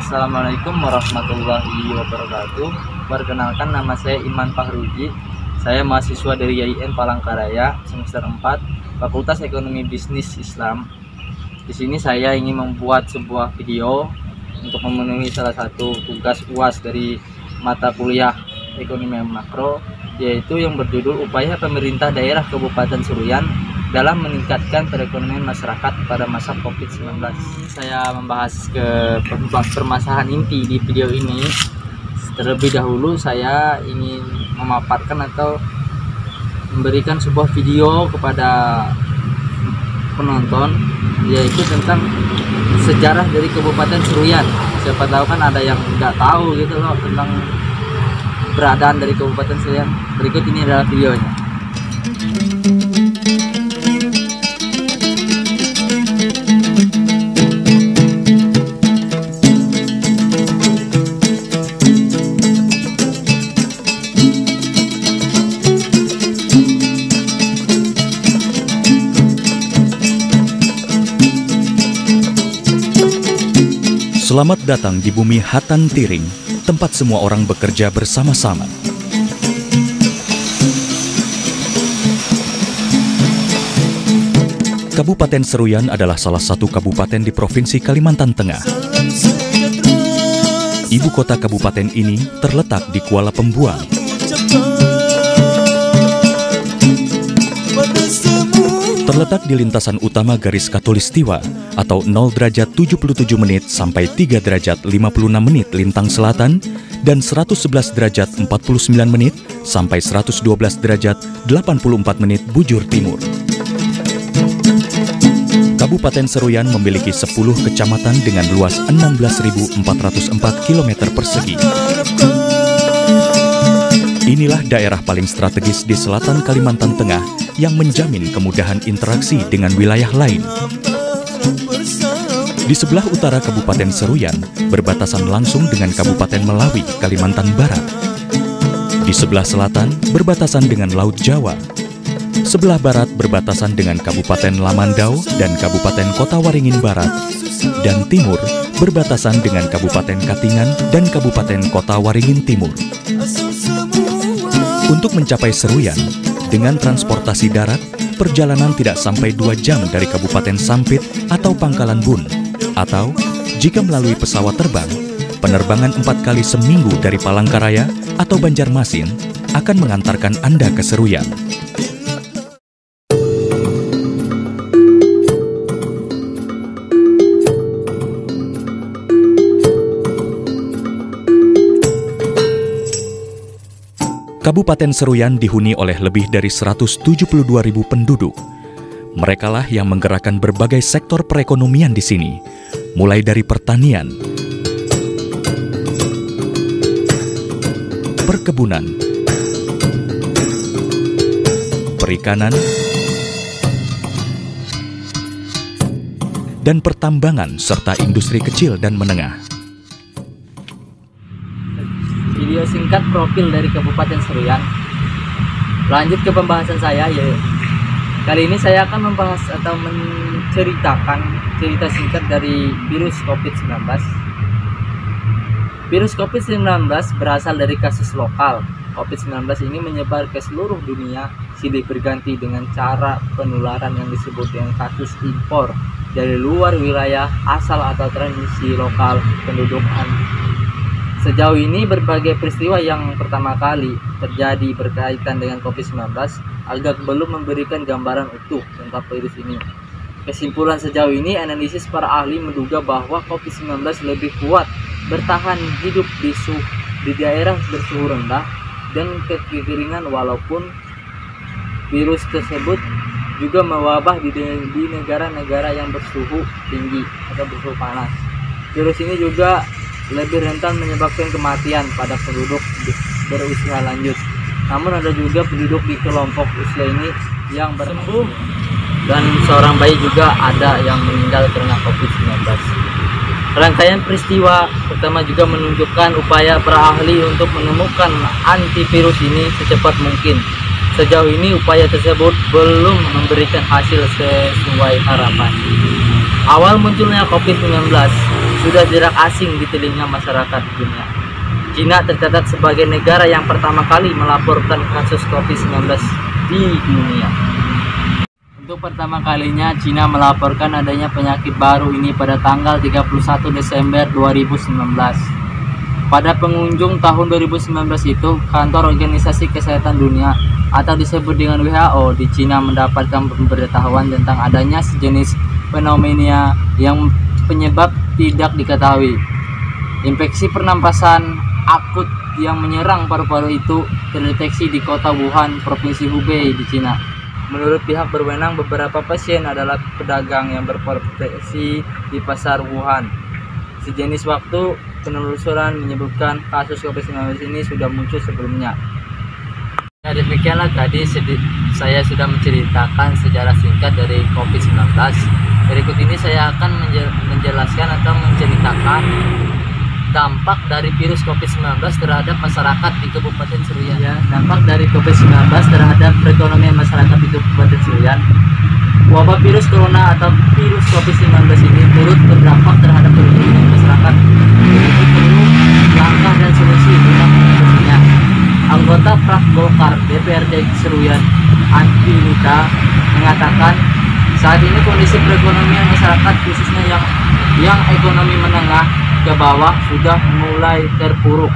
Assalamualaikum warahmatullahi wabarakatuh. Perkenalkan, nama saya Iman Fahruji. Saya mahasiswa dari YIN Palangkaraya semester 4, Fakultas Ekonomi Bisnis Islam. Di sini saya ingin membuat sebuah video untuk memenuhi salah satu tugas UAS dari mata kuliah Ekonomi Makro, yaitu yang berjudul Upaya Pemerintah Daerah Kabupaten Seruyan dalam meningkatkan perekonomian masyarakat pada masa COVID-19. Saya membahas ke permasalahan inti di video ini. Terlebih dahulu saya ingin memaparkan atau memberikan sebuah video kepada penonton, yaitu tentang sejarah dari Kabupaten Seruyan. Siapa tahu kan ada yang nggak tahu gitu loh tentang keberadaan dari Kabupaten Seruyan. Berikut ini adalah videonya. Selamat datang di bumi Hatan Tiring, tempat semua orang bekerja bersama-sama. Kabupaten Seruyan adalah salah satu kabupaten di Provinsi Kalimantan Tengah. Ibu kota kabupaten ini terletak di Kuala Pembuang. Terletak di lintasan utama garis Khatulistiwa atau 0 derajat 77 menit sampai 3 derajat 56 menit lintang selatan dan 111 derajat 49 menit sampai 112 derajat 84 menit bujur timur. Kabupaten Seruyan memiliki 10 kecamatan dengan luas 16.404 km persegi. Inilah daerah paling strategis di selatan Kalimantan Tengah yang menjamin kemudahan interaksi dengan wilayah lain. Di sebelah utara Kabupaten Seruyan berbatasan langsung dengan Kabupaten Melawi, Kalimantan Barat. Di sebelah selatan berbatasan dengan Laut Jawa. Sebelah barat berbatasan dengan Kabupaten Lamandau dan Kabupaten Kota Waringin Barat. Dan timur berbatasan dengan Kabupaten Katingan dan Kabupaten Kota Waringin Timur. Untuk mencapai Seruyan, dengan transportasi darat, perjalanan tidak sampai 2 jam dari Kabupaten Sampit atau Pangkalan Bun. Atau, jika melalui pesawat terbang, penerbangan 4 kali seminggu dari Palangkaraya atau Banjarmasin akan mengantarkan Anda ke Seruyan. Kabupaten Seruyan dihuni oleh lebih dari 172.000 penduduk. Merekalah yang menggerakkan berbagai sektor perekonomian di sini, mulai dari pertanian, perkebunan, perikanan, dan pertambangan serta industri kecil dan menengah. Video singkat profil dari Kabupaten Seruyan. Lanjut ke pembahasan saya, ya. Kali ini saya akan membahas atau menceritakan cerita singkat dari virus COVID-19. Virus COVID-19 berasal dari kasus lokal. COVID-19 ini menyebar ke seluruh dunia, silih berganti dengan cara penularan yang disebut dengan kasus impor dari luar wilayah asal atau transmisi lokal pendudukan. Sejauh ini berbagai peristiwa yang pertama kali terjadi berkaitan dengan COVID-19 agak belum memberikan gambaran utuh tentang virus ini. Kesimpulan sejauh ini, analisis para ahli menduga bahwa COVID-19 lebih kuat bertahan hidup di daerah bersuhu rendah dan kekeringan, walaupun virus tersebut juga mewabah di negara-negara yang bersuhu tinggi atau bersuhu panas. Virus ini juga lebih rentan menyebabkan kematian pada penduduk berusia lanjut. Namun ada juga penduduk di kelompok usia ini yang sembuh dan seorang bayi juga ada yang meninggal karena COVID-19. Rangkaian peristiwa pertama juga menunjukkan upaya para ahli untuk menemukan antivirus ini secepat mungkin. Sejauh ini upaya tersebut belum memberikan hasil sesuai harapan. Awal munculnya COVID-19 sudah tidak asing di telinga masyarakat dunia. Cina tercatat sebagai negara yang pertama kali melaporkan kasus COVID-19 di dunia. Untuk pertama kalinya Cina melaporkan adanya penyakit baru ini pada tanggal 31 Desember 2019. Pada pengunjung tahun 2019 itu, kantor Organisasi Kesehatan Dunia atau disebut dengan WHO di Cina mendapatkan pemberitahuan tentang adanya sejenis fenomena yang penyebab tidak diketahui. Infeksi pernapasan akut yang menyerang paru-paru itu terdeteksi di kota Wuhan, Provinsi Hubei di Cina. Menurut pihak berwenang, beberapa pasien adalah pedagang yang berprofesi di pasar Wuhan. Sejenis waktu penelusuran menyebutkan kasus COVID-19 ini sudah muncul sebelumnya. Ya, demikianlah tadi saya sudah menceritakan sejarah singkat dari COVID-19. Berikut ini saya akan menjelaskan atau menceritakan dampak dari virus COVID-19 terhadap masyarakat di Kabupaten Seruyan. Ya, dampak dari COVID-19 terhadap perekonomian masyarakat di Kabupaten Seruyan. Wabah virus corona atau virus COVID-19 ini turut berdampak terhadap perekonomian masyarakat. Jadi perlu langkah dan solusi untuk mengatasinya. Anggota Prak Golkar DPRD Seruyan, Andi Nita, mengatakan saat ini kondisi perekonomian masyarakat khususnya yang ekonomi menengah ke bawah sudah mulai terpuruk.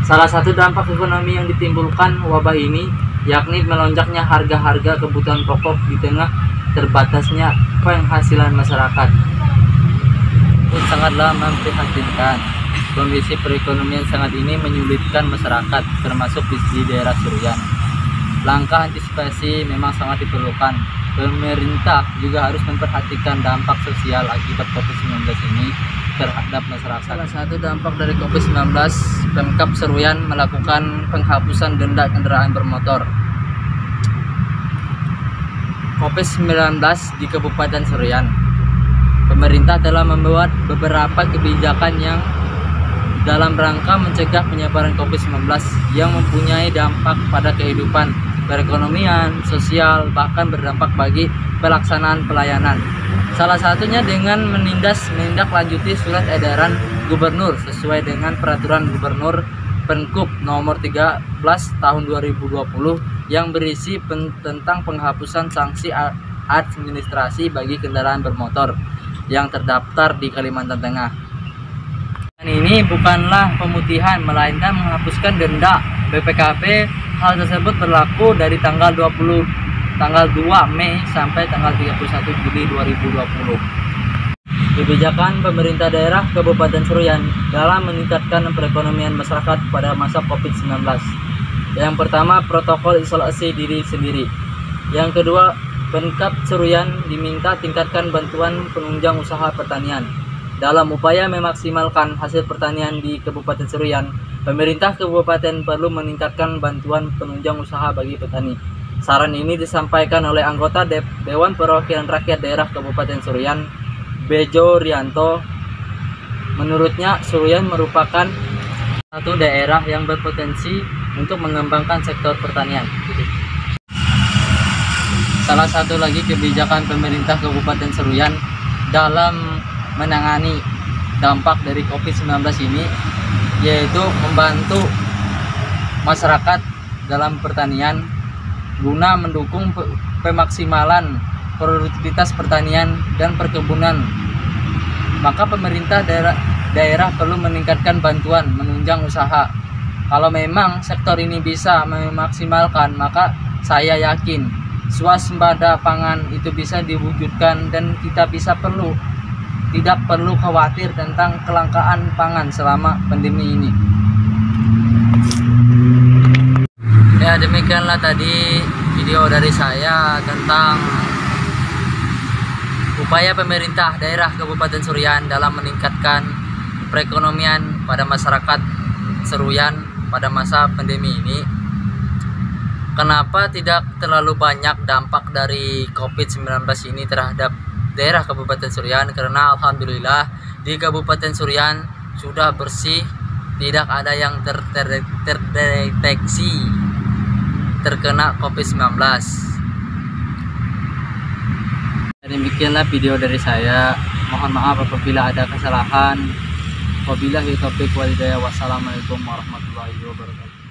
Salah satu dampak ekonomi yang ditimbulkan wabah ini yakni melonjaknya harga-harga kebutuhan pokok di tengah terbatasnya penghasilan masyarakat. Pun sangatlah memprihatinkan. Kondisi perekonomian sangat ini menyulitkan masyarakat, termasuk di daerah Seruyan. Langkah antisipasi memang sangat diperlukan. Pemerintah juga harus memperhatikan dampak sosial akibat COVID-19 ini terhadap masyarakat. Salah satu dampak dari COVID-19, Pemkab Seruyan melakukan penghapusan denda kendaraan bermotor. COVID-19 di Kabupaten Seruyan. Pemerintah telah membuat beberapa kebijakan yang dalam rangka mencegah penyebaran COVID-19 yang mempunyai dampak pada kehidupan, perekonomian, sosial, bahkan berdampak bagi pelaksanaan pelayanan. Salah satunya dengan menindaklanjuti surat edaran Gubernur sesuai dengan Peraturan Gubernur Penkub nomor 13 tahun 2020 yang berisi tentang penghapusan sanksi administrasi bagi kendaraan bermotor yang terdaftar di Kalimantan Tengah. Dan ini bukanlah pemutihan, melainkan menghapuskan denda BPKB. Hal tersebut berlaku dari tanggal 2 Mei sampai tanggal 31 Juli 2020. Kebijakan pemerintah daerah Kabupaten Seruyan dalam meningkatkan perekonomian masyarakat pada masa COVID-19. Yang pertama, protokol isolasi diri sendiri. Yang kedua, Pemkab Seruyan diminta tingkatkan bantuan penunjang usaha pertanian. Dalam upaya memaksimalkan hasil pertanian di Kabupaten Seruyan, pemerintah kabupaten perlu meningkatkan bantuan penunjang usaha bagi petani. Saran ini disampaikan oleh anggota Dewan Perwakilan Rakyat Daerah Kabupaten Seruyan, Bejo Rianto. Menurutnya, Seruyan merupakan satu daerah yang berpotensi untuk mengembangkan sektor pertanian. Salah satu lagi kebijakan pemerintah Kabupaten Seruyan dalam menangani dampak dari COVID-19 ini yaitu membantu masyarakat dalam pertanian guna mendukung pemaksimalan produktivitas pertanian dan perkebunan. Maka pemerintah daerah perlu meningkatkan bantuan menunjang usaha. Kalau memang sektor ini bisa memaksimalkan, maka saya yakin swasembada pangan itu bisa diwujudkan dan kita tidak perlu khawatir tentang kelangkaan pangan selama pandemi ini. Ya, demikianlah tadi video dari saya tentang upaya pemerintah daerah Kabupaten Seruyan dalam meningkatkan perekonomian pada masyarakat Seruyan pada masa pandemi ini. Kenapa tidak terlalu banyak dampak dari COVID-19 ini terhadap daerah Kabupaten Seruyan? Karena alhamdulillah di Kabupaten Seruyan sudah bersih, tidak ada yang terdeteksi terkena COVID-19. Demikianlah video dari saya. Mohon maaf apabila ada kesalahan. Wabillahi taufiq wal hidayah. Wassalamualaikum warahmatullahi wabarakatuh.